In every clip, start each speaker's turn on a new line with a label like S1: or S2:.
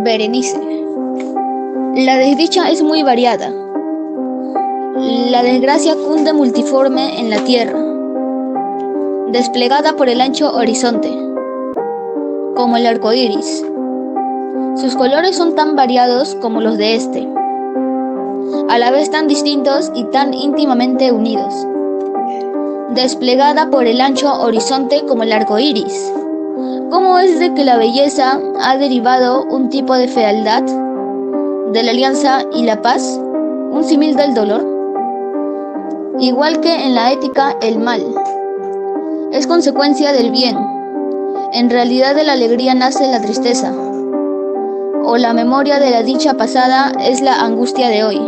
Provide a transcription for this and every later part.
S1: Berenice. La desdicha es muy variada. La desgracia cunde multiforme en la tierra, desplegada por el ancho horizonte, como el arco iris. Sus colores son tan variados como los de este, a la vez tan distintos y tan íntimamente unidos. Desplegada por el ancho horizonte como el arco iris. ¿Cómo es de que la belleza ha derivado un tipo de fealdad, de la alianza y la paz, un símil del dolor? Igual que en la ética, el mal es consecuencia del bien. En realidad de la alegría nace la tristeza, o la memoria de la dicha pasada es la angustia de hoy,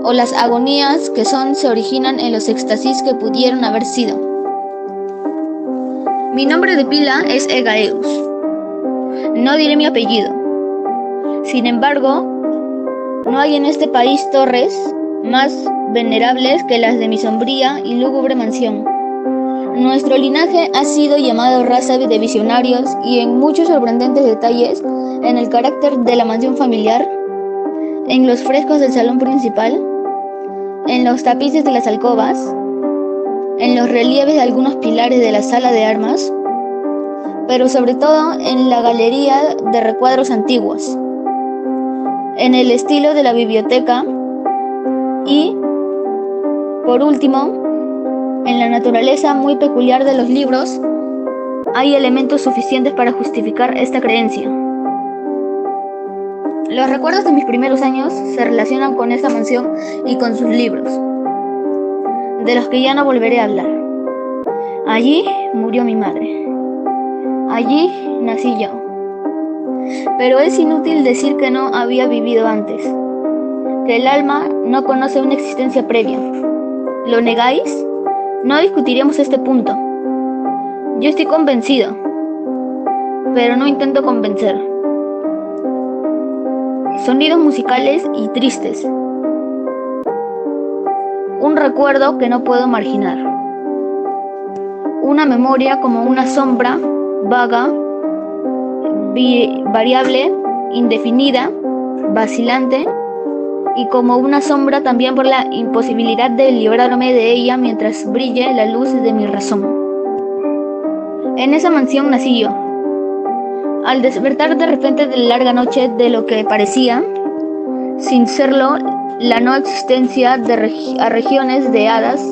S1: o las agonías que son se originan en los éxtasis que pudieron haber sido. Mi nombre de pila es Egaeus. No diré mi apellido. Sin embargo, no hay en este país torres más venerables que las de mi sombría y lúgubre mansión. Nuestro linaje ha sido llamado raza de visionarios y en muchos sorprendentes detalles, en el carácter de la mansión familiar, en los frescos del salón principal, en los tapices de las alcobas, en los relieves de algunos pilares de la sala de armas, pero sobre todo en la galería de recuadros antiguos, en el estilo de la biblioteca y, por último, en la naturaleza muy peculiar de los libros. Hay elementos suficientes para justificar esta creencia. Los recuerdos de mis primeros años se relacionan con esta mansión y con sus libros, de los que ya no volveré a hablar. Allí murió mi madre. Allí nací yo. Pero es inútil decir que no había vivido antes, que el alma no conoce una existencia previa. ¿Lo negáis? No discutiremos este punto. Yo estoy convencido, pero no intento convencer. Sonidos musicales y tristes. Un recuerdo que no puedo marginar. Una memoria como una sombra vaga, variable, indefinida, vacilante, y como una sombra también por la imposibilidad de librarme de ella mientras brille la luz de mi razón. En esa mansión nací yo. Al despertar de repente de la larga noche de lo que parecía, sin serlo, la no existencia a regiones de hadas,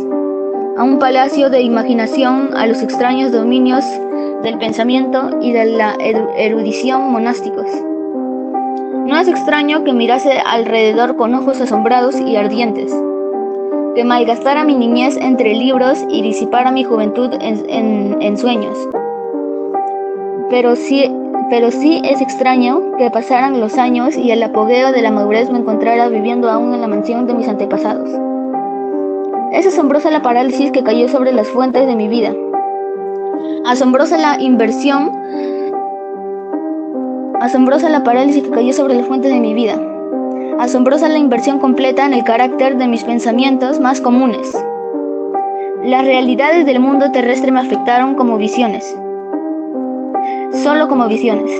S1: a un palacio de imaginación, a los extraños dominios del pensamiento y de la erudición monásticos. No es extraño que mirase alrededor con ojos asombrados y ardientes, que malgastara mi niñez entre libros y disipara mi juventud en sueños. Pero sí es extraño que pasaran los años y el apogeo de la madurez me encontrara viviendo aún en la mansión de mis antepasados. Es asombrosa la parálisis que cayó sobre las fuentes de mi vida. Asombrosa la parálisis que cayó sobre las fuentes de mi vida. Asombrosa la inversión completa en el carácter de mis pensamientos más comunes. Las realidades del mundo terrestre me afectaron como visiones. Solo como visiones.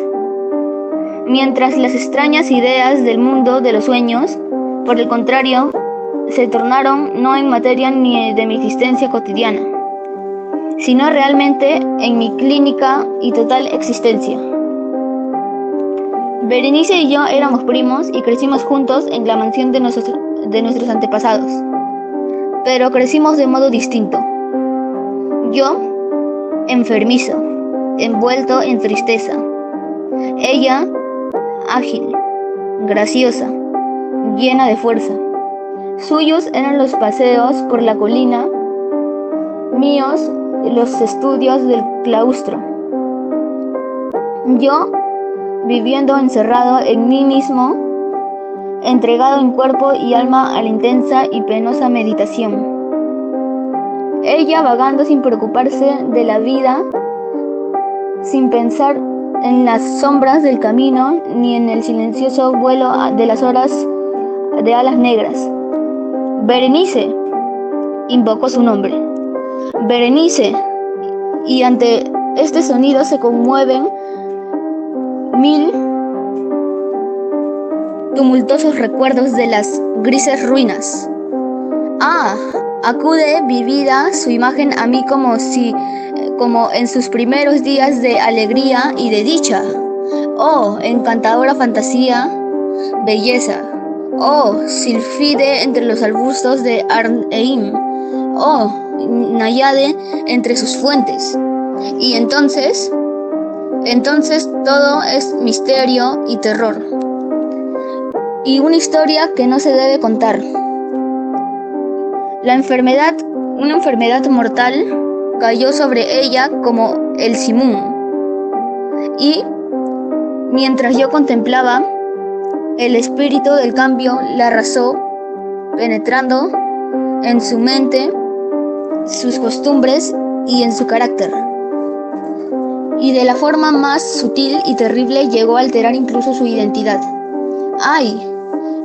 S1: Mientras las extrañas ideas del mundo de los sueños, por el contrario, se tornaron no en materia ni de mi existencia cotidiana, sino realmente en mi clínica y total existencia. Berenice y yo éramos primos y crecimos juntos en la mansión de nuestros antepasados, pero crecimos de modo distinto. Yo, enfermizo, envuelto en tristeza. Ella, ágil, graciosa, llena de fuerza. Suyos eran los paseos por la colina, míos los estudios del claustro. Yo, viviendo encerrado en mí mismo, entregado en cuerpo y alma a la intensa y penosa meditación. Ella vagando sin preocuparse de la vida, sin pensar en las sombras del camino ni en el silencioso vuelo de las horas de alas negras. Berenice, invocó su nombre. Berenice, y ante este sonido se conmueven 1000 tumultuosos recuerdos de las grises ruinas. Acude vivida su imagen a mí como en sus primeros días de alegría y de dicha. Oh, encantadora fantasía, belleza. Oh, Silfide entre los arbustos de Arnheim. Oh, Náyade entre sus fuentes. Y entonces todo es misterio y terror. Y una historia que no se debe contar. Una enfermedad mortal cayó sobre ella como el simún. Y mientras yo contemplaba, el espíritu del cambio la arrasó, penetrando en su mente, sus costumbres y en su carácter. Y de la forma más sutil y terrible llegó a alterar incluso su identidad. ¡Ay!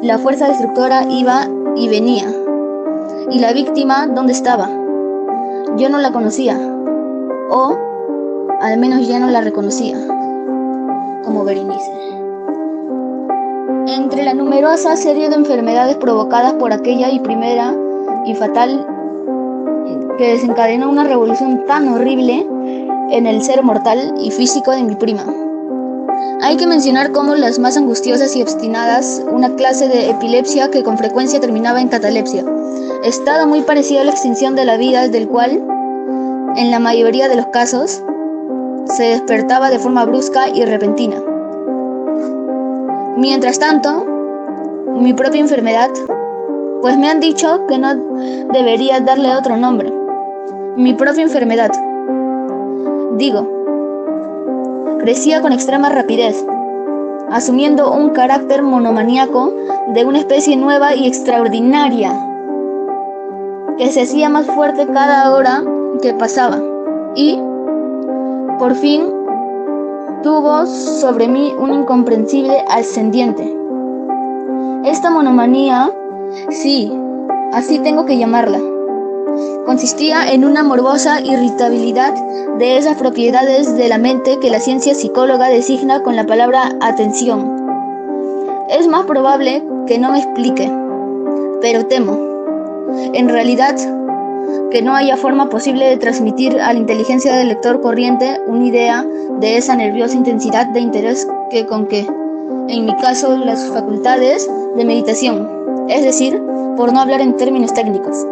S1: La fuerza destructora iba y venía. ¿Y la víctima dónde estaba? Yo no la conocía. O al menos ya no la reconocía. Como Berenice. Entre la numerosa serie de enfermedades provocadas por aquella y primera y fatal que desencadenó una revolución tan horrible en el ser mortal y físico de mi prima, hay que mencionar como las más angustiosas y obstinadas, una clase de epilepsia que con frecuencia terminaba en catalepsia, estado muy parecido a la extinción de la vida, del cual, en la mayoría de los casos, se despertaba de forma brusca y repentina. Mientras tanto, mi propia enfermedad, pues me han dicho que no debería darle otro nombre. Mi propia enfermedad, digo, crecía con extrema rapidez, asumiendo un carácter monomaníaco de una especie nueva y extraordinaria, que se hacía más fuerte cada hora que pasaba, y, por fin, tuvo sobre mí un incomprensible ascendiente. Esta monomanía, sí, así tengo que llamarla, consistía en una morbosa irritabilidad de esas propiedades de la mente que la ciencia psicóloga designa con la palabra atención. Es más probable que no me explique, pero temo, en realidad, que no haya forma posible de transmitir a la inteligencia del lector corriente una idea de esa nerviosa intensidad de interés que en mi caso, las facultades de meditación, es decir, por no hablar en términos técnicos,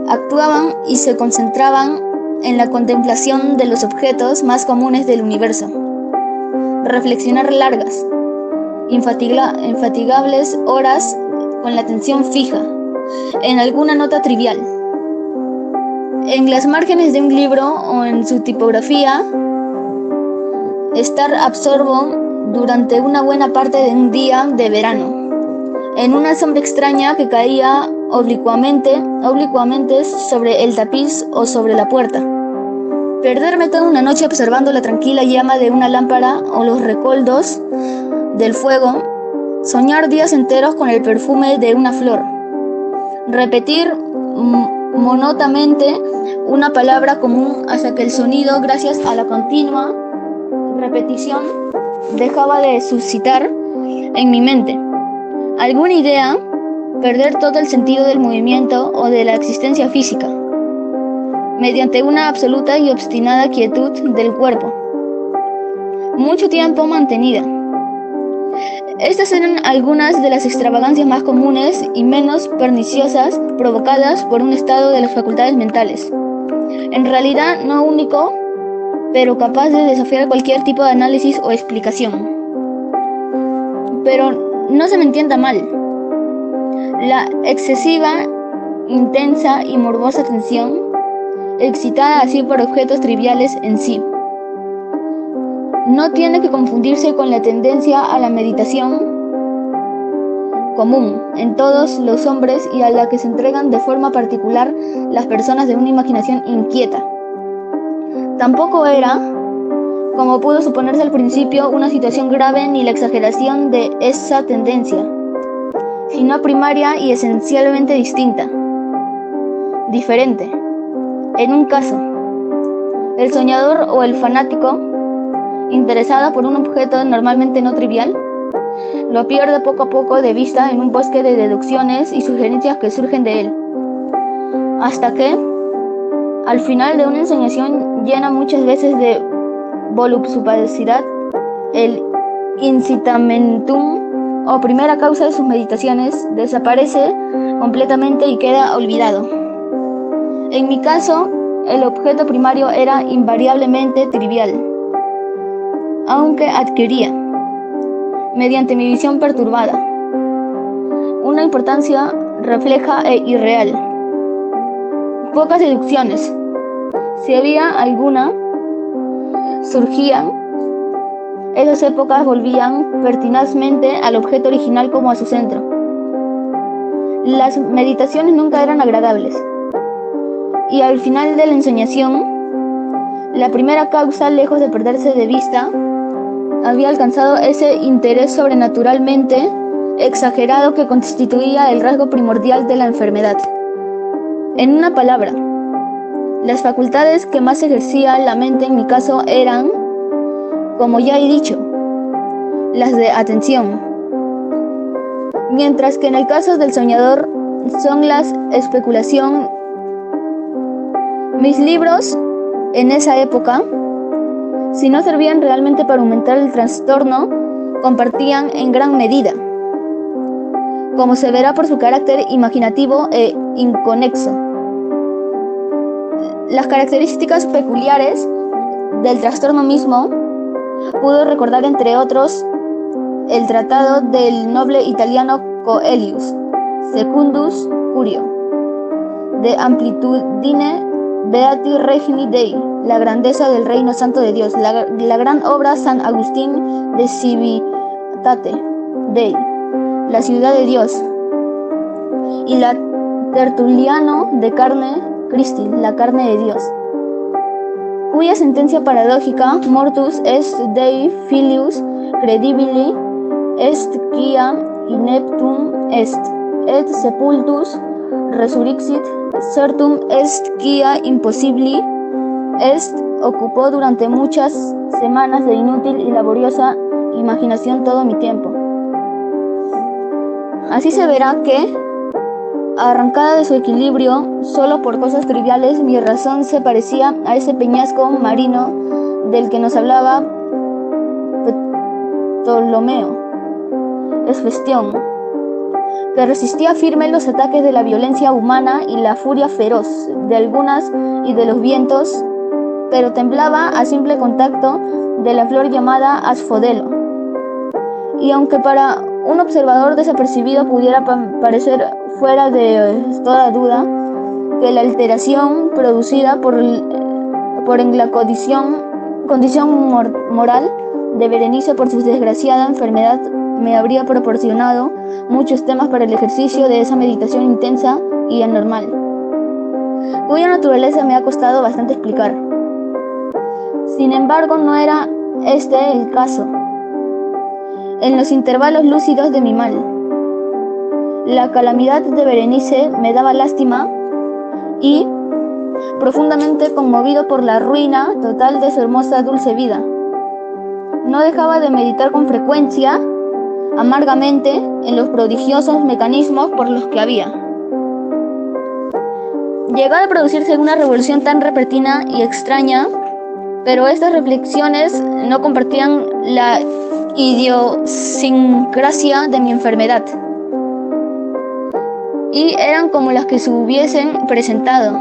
S1: actuaban y se concentraban en la contemplación de los objetos más comunes del universo. Reflexionar largas, infatigables horas con la atención fija en alguna nota trivial, en las márgenes de un libro o en su tipografía, estar absorto durante una buena parte de un día de verano, en una sombra extraña que caía oblicuamente sobre el tapiz o sobre la puerta. Perderme toda una noche observando la tranquila llama de una lámpara o los recoldos del fuego. Soñar días enteros con el perfume de una flor. Repetir monótonamente una palabra común hasta que el sonido, gracias a la continua repetición, dejaba de suscitar en mi mente alguna idea, perder todo el sentido del movimiento o de la existencia física, mediante una absoluta y obstinada quietud del cuerpo, mucho tiempo mantenida. Estas eran algunas de las extravagancias más comunes y menos perniciosas provocadas por un estado de las facultades mentales, en realidad no único, pero capaz de desafiar cualquier tipo de análisis o explicación. Pero no se me entienda mal. La excesiva, intensa y morbosa atención, excitada así por objetos triviales en sí, no tiene que confundirse con la tendencia a la meditación común en todos los hombres y a la que se entregan de forma particular las personas de una imaginación inquieta. Tampoco era, como pudo suponerse al principio, una situación grave ni la exageración de esa tendencia, sino primaria y esencialmente distinta, diferente. En un caso, el soñador o el fanático, interesado por un objeto normalmente no trivial, Lo pierde poco a poco de vista en un bosque de deducciones y sugerencias que surgen de él. Hasta que, al final de una ensoñación llena muchas veces de voluptuosidad, el incitamentum o primera causa de sus meditaciones desaparece completamente y queda olvidado. En mi caso, el objeto primario era invariablemente trivial, aunque adquiría, mediante mi visión perturbada, una importancia refleja e irreal. Pocas deducciones, si había alguna, surgían. Esas épocas volvían pertinazmente al objeto original como a su centro. Las meditaciones nunca eran agradables. Y al final de la ensoñación, la primera causa, lejos de perderse de vista, había alcanzado ese interés sobrenaturalmente exagerado que constituía el rasgo primordial de la enfermedad. En una palabra, las facultades que más ejercía la mente en mi caso eran, como ya he dicho, las de atención, mientras que en el caso del soñador son las especulación. Mis libros, en esa época, si no servían realmente para aumentar el trastorno, compartían en gran medida, como se verá por su carácter imaginativo e inconexo, las características peculiares del trastorno mismo. Pudo recordar, entre otros, el tratado del noble italiano Coelius, Secundus Curio, de Amplitudine Beati Regni Dei, la grandeza del reino santo de Dios, la gran obra San Agustín de Civitate Dei, la ciudad de Dios, y la Tertuliano de Carne Christi, la carne de Dios, cuya sentencia paradójica, mortus est Dei filius credibili est quia ineptum est, et sepultus resurrexit certum est quia impossibili est, ocupó durante muchas semanas de inútil y laboriosa imaginación todo mi tiempo. Así se verá que, arrancada de su equilibrio solo por cosas triviales, mi razón se parecía a ese peñasco marino del que nos hablaba Ptolomeo Hefestión, que resistía firme los ataques de la violencia humana y la furia feroz de algunas y de los vientos, pero temblaba a simple contacto de la flor llamada asphodelo. Y aunque para un observador desapercibido pudiera parecer fuera de toda duda que la alteración producida por en la condición moral de Berenice por su desgraciada enfermedad me habría proporcionado muchos temas para el ejercicio de esa meditación intensa y anormal, cuya naturaleza me ha costado bastante explicar. Sin embargo, no era este el caso. En los intervalos lúcidos de mi mal, la calamidad de Berenice me daba lástima y, profundamente conmovido por la ruina total de su hermosa dulce vida, no dejaba de meditar con frecuencia, amargamente, en los prodigiosos mecanismos por los que había llegado a producirse una revolución tan repentina y extraña, pero estas reflexiones no compartían la idiosincrasia de mi enfermedad y eran como las que se hubiesen presentado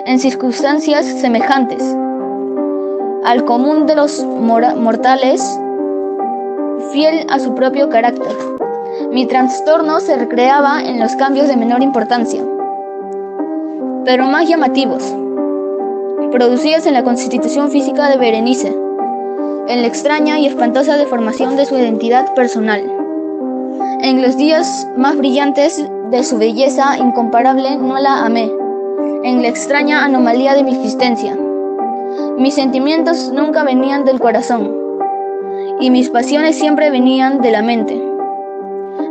S1: en circunstancias semejantes al común de los mortales, fiel a su propio carácter. Mi trastorno se recreaba en los cambios de menor importancia, pero más llamativos, producidos en la constitución física de Berenice, en la extraña y espantosa deformación de su identidad personal, en los días más brillantes de su belleza incomparable no la amé, en la extraña anomalía de mi existencia. Mis sentimientos nunca venían del corazón, y mis pasiones siempre venían de la mente.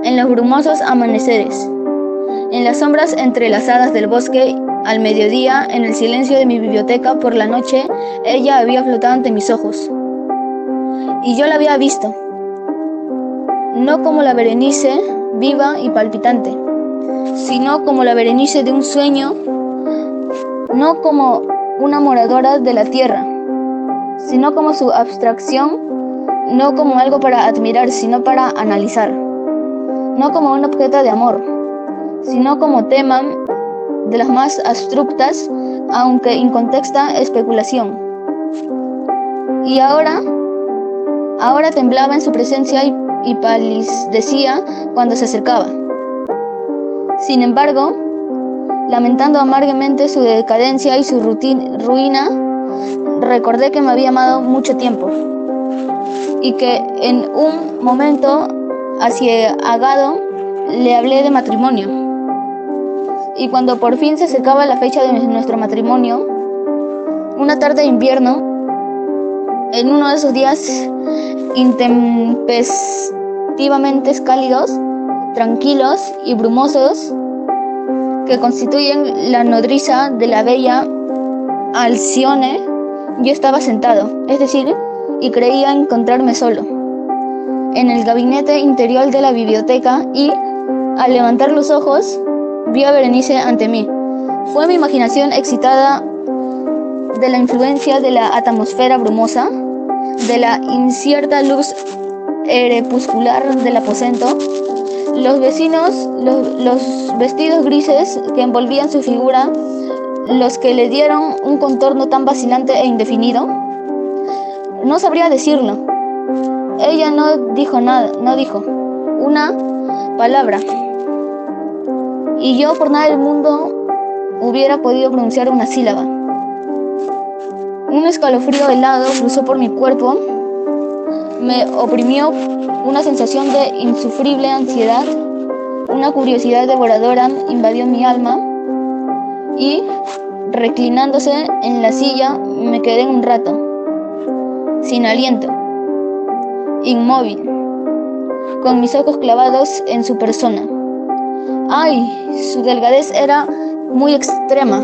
S1: En los brumosos amaneceres, en las sombras entrelazadas del bosque, al mediodía, en el silencio de mi biblioteca, por la noche, ella había flotado ante mis ojos, y yo la había visto. no como la Berenice viva y palpitante, sino como la Berenice de un sueño, no como una moradora de la tierra, sino como su abstracción, no como algo para admirar, sino para analizar, no como un objeto de amor, sino como tema de las más abruptas, aunque incontexta especulación. Y ahora temblaba en su presencia y palidecía cuando se acercaba. Sin embargo, lamentando amargamente su decadencia y su ruina, recordé que me había amado mucho tiempo y que en un momento aciagado le hablé de matrimonio. Y cuando por fin se acercaba la fecha de nuestro matrimonio, una tarde de invierno, en uno de esos días intempestivamente cálidos, tranquilos y brumosos que constituyen la nodriza de la bella Alcione, yo estaba sentado, es decir, y creía encontrarme solo, en el gabinete interior de la biblioteca y, al levantar los ojos, vi a Berenice ante mí. Fue mi imaginación excitada de la influencia de la atmósfera brumosa, de la incierta luz crepuscular del aposento, los vestidos grises que envolvían su figura, los que le dieron un contorno tan vacilante e indefinido. No sabría decirlo. Ella no dijo nada, no dijo una palabra, y yo por nada del mundo hubiera podido pronunciar una sílaba. Un escalofrío helado cruzó por mi cuerpo, me oprimió una sensación de insufrible ansiedad, una curiosidad devoradora invadió mi alma y, reclinándose en la silla, me quedé un rato, sin aliento, inmóvil, con mis ojos clavados en su persona. ¡Ay! Su delgadez era muy extrema,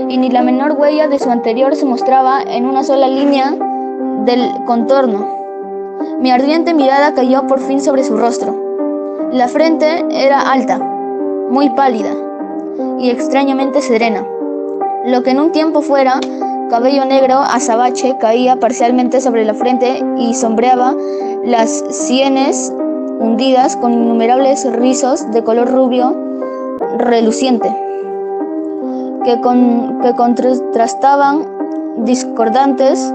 S1: y ni la menor huella de su anterior se mostraba en una sola línea del contorno. Mi ardiente mirada cayó por fin sobre su rostro. La frente era alta, muy pálida y extrañamente serena. Lo que en un tiempo fuera cabello negro azabache caía parcialmente sobre la frente y sombreaba las sienes hundidas con innumerables rizos de color rubio reluciente que contrastaban discordantes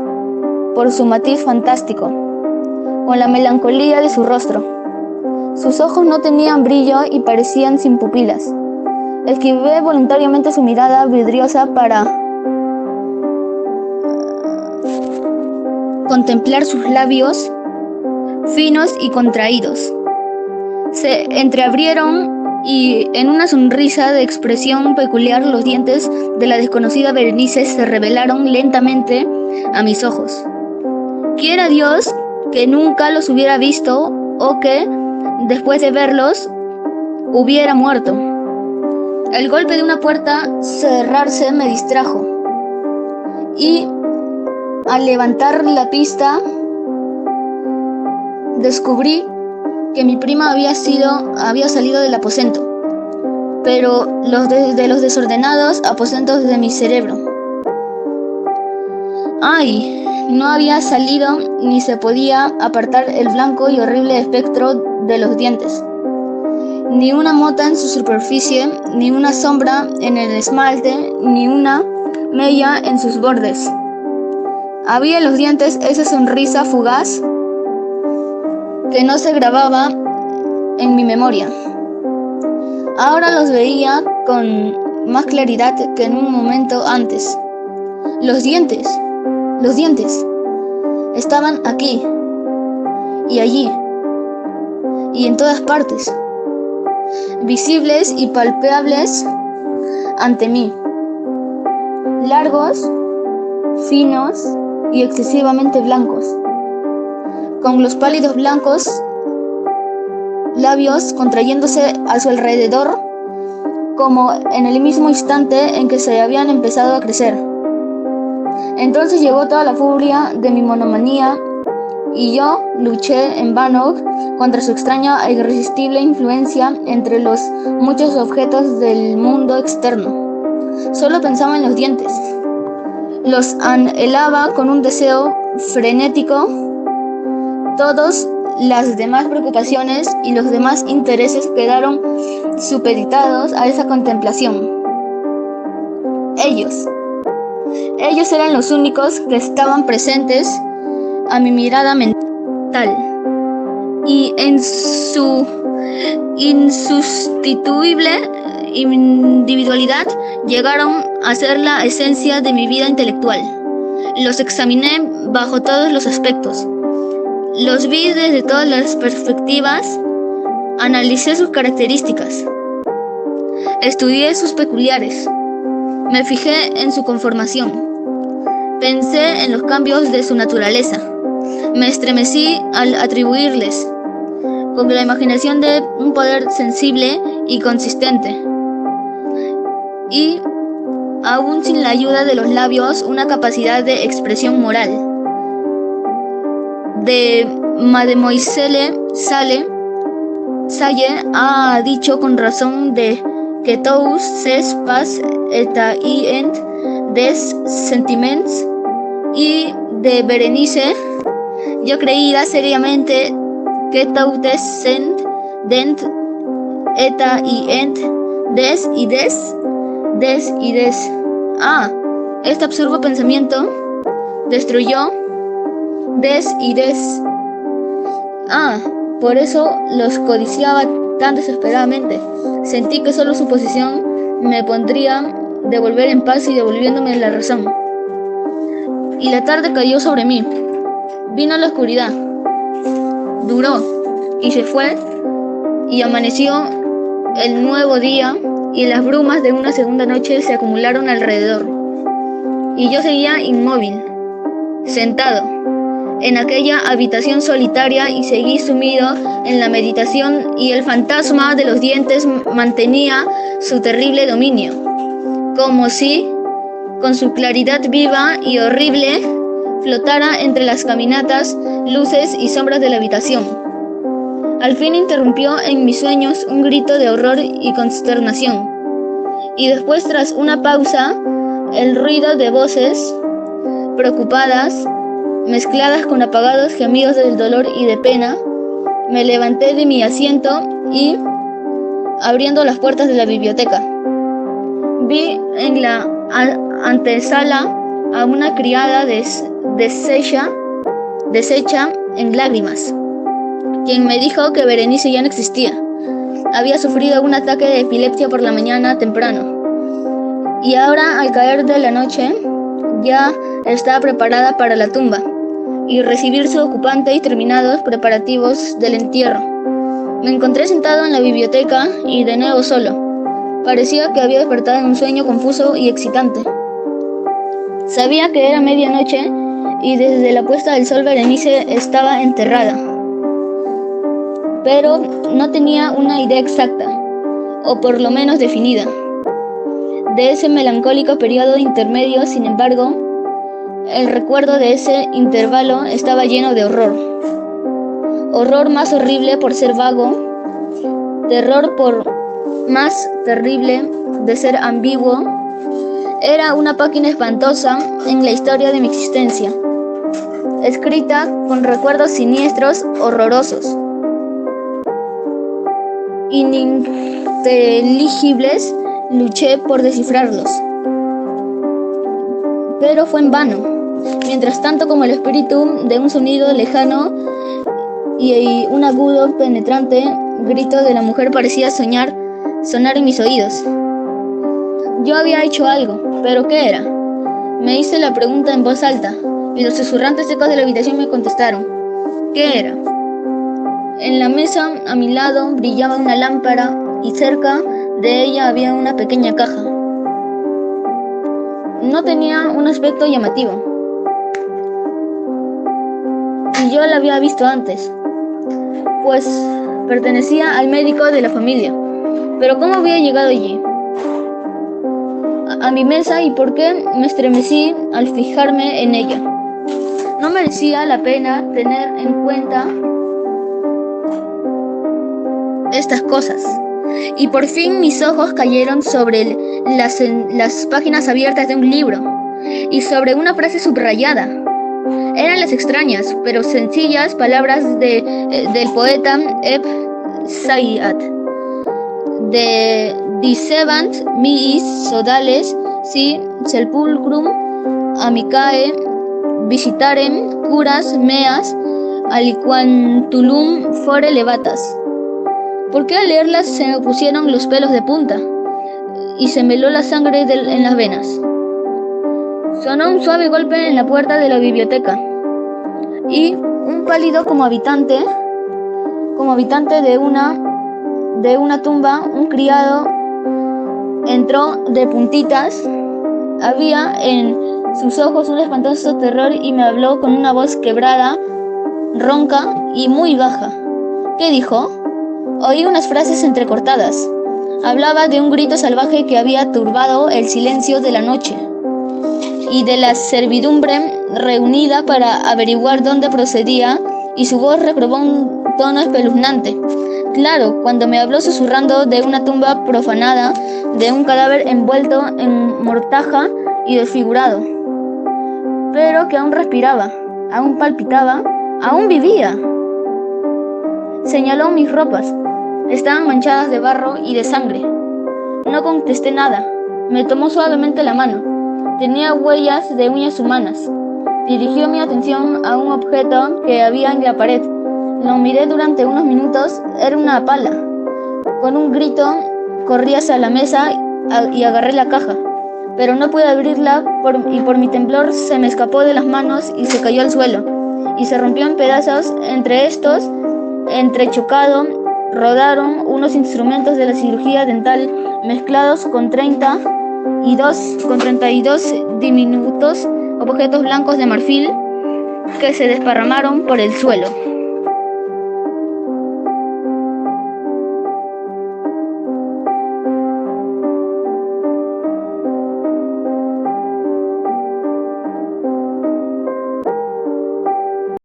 S1: por su matiz fantástico con la melancolía de su rostro. Sus ojos no tenían brillo y parecían sin pupilas. Esquivé voluntariamente su mirada vidriosa para contemplar sus labios finos y contraídos. Se entreabrieron y en una sonrisa de expresión peculiar los dientes de la desconocida Berenice se revelaron lentamente a mis ojos. Quiera Dios que nunca los hubiera visto o que, después de verlos, hubiera muerto. El golpe de una puerta cerrarse me distrajo y, al levantar la vista, descubrí que mi prima había salido del aposento, pero de los desordenados aposentos de mi cerebro. ¡Ay! No había salido ni se podía apartar el blanco y horrible espectro de los dientes. Ni una mota en su superficie, ni una sombra en el esmalte, ni una mella en sus bordes. Había en los dientes esa sonrisa fugaz que no se grababa en mi memoria. Ahora los veía con más claridad que en un momento antes. Los dientes estaban aquí y allí y en todas partes, visibles y palpables ante mí, largos, finos y excesivamente blancos, con los pálidos blancos labios contrayéndose a su alrededor como en el mismo instante en que se habían empezado a crecer. Entonces llegó toda la furia de mi monomanía y yo luché en vano contra su extraña e irresistible influencia entre los muchos objetos del mundo externo. Solo pensaba en los dientes. Los anhelaba con un deseo frenético. Todas las demás preocupaciones y los demás intereses quedaron supeditados a esa contemplación. Ellos eran los únicos que estaban presentes a mi mirada mental, y en su insustituible individualidad llegaron a ser la esencia de mi vida intelectual. Los examiné bajo todos los aspectos, los vi desde todas las perspectivas, analicé sus características, estudié sus peculiares, me fijé en su conformación, pensé en los cambios de su naturaleza, me estremecí al atribuirles, con la imaginación de un poder sensible y consistente, y, aún sin la ayuda de los labios, una capacidad de expresión moral. De Mademoiselle Salle ha dicho con razón de que tous ces pas états des sentiments, y de Berenice yo creía seriamente que toutes sind dent eta des y des. Este absurdo pensamiento destruyó des y des. Por eso los codiciaba tan desesperadamente. Sentí que solo su posición me pondría de volver en paz y devolviéndome la razón. Y la tarde cayó sobre mí. Vino la oscuridad. Duró y se fue, y amaneció el nuevo día, y las brumas de una segunda noche se acumularon alrededor. Y yo seguía inmóvil, sentado en aquella habitación solitaria, y seguí sumido en la meditación, y el fantasma de los dientes mantenía su terrible dominio, como si, con su claridad viva y horrible, flotara entre las caminatas, luces y sombras de la habitación. Al fin interrumpió en mis sueños un grito de horror y consternación, y después, tras una pausa, el ruido de voces preocupadas, mezcladas con apagados gemidos del dolor y de pena. Me levanté de mi asiento y, abriendo las puertas de la biblioteca, vi en la antesala a una criada deshecha en lágrimas, quien me dijo que Berenice ya no existía. Había sufrido un ataque de epilepsia por la mañana temprano, y ahora, al caer de la noche, ya estaba preparada para la tumba y recibir su ocupante y terminados preparativos del entierro. Me encontré sentado en la biblioteca y de nuevo solo. Parecía que había despertado en un sueño confuso y excitante. Sabía que era medianoche y desde la puesta del sol Berenice estaba enterrada, pero no tenía una idea exacta, o por lo menos definida, de ese melancólico periodo intermedio. Sin embargo, el recuerdo de ese intervalo estaba lleno de horror más horrible por ser vago, terror por más terrible de ser ambiguo. Era una página espantosa en la historia de mi existencia, escrita con recuerdos siniestros, horrorosos, ininteligibles. Luché por descifrarlos, pero fue en vano. Mientras tanto, como el espíritu de un sonido lejano y un agudo, penetrante grito de la mujer parecía sonar en mis oídos. Yo había hecho algo, ¿pero qué era? Me hice la pregunta en voz alta, y los susurrantes ecos de la habitación me contestaron. ¿Qué era? En la mesa a mi lado brillaba una lámpara, y cerca de ella había una pequeña caja. No tenía un aspecto llamativo, y yo la había visto antes, pues pertenecía al médico de la familia. Pero ¿cómo había llegado allí? a mi mesa y por qué me estremecí al fijarme en ella. No merecía la pena tener en cuenta estas cosas. Y por fin mis ojos cayeron sobre las páginas abiertas de un libro y sobre una frase subrayada. Eran las extrañas pero sencillas palabras del poeta Ebn Zayat. De dicebant miis sodales si sepulcrum amicae visitarem curas meas aliquantulum fore levatas. ¿Por qué al leerlas se me pusieron los pelos de punta y se me heló la sangre en las venas? Sonó un suave golpe en la puerta de la biblioteca y un pálido como habitante de una tumba, un criado entró de puntitas. Había en sus ojos un espantoso terror y me habló con una voz quebrada, ronca y muy baja. ¿Qué dijo? Oí unas frases entrecortadas. Hablaba de un grito salvaje que había turbado el silencio de la noche y de la servidumbre reunida para averiguar dónde procedía, y su voz recobró un tono espeluznante. Claro, cuando me habló susurrando de una tumba profanada, de un cadáver envuelto en mortaja y desfigurado, pero que aún respiraba, aún palpitaba, aún vivía. Señaló mis ropas. Estaban manchadas de barro y de sangre. No contesté nada. Me tomó suavemente la mano. Tenía huellas de uñas humanas. Dirigió mi atención a un objeto que había en la pared. Lo miré durante unos minutos. Era una pala. Con un grito corrí hacia la mesa y agarré la caja, pero no pude abrirla y por mi temblor se me escapó de las manos y se cayó al suelo y se rompió en pedazos. Entre estos, entrechocado, rodaron unos instrumentos de la cirugía dental mezclados con 32 diminutos objetos blancos de marfil que se desparramaron por el suelo.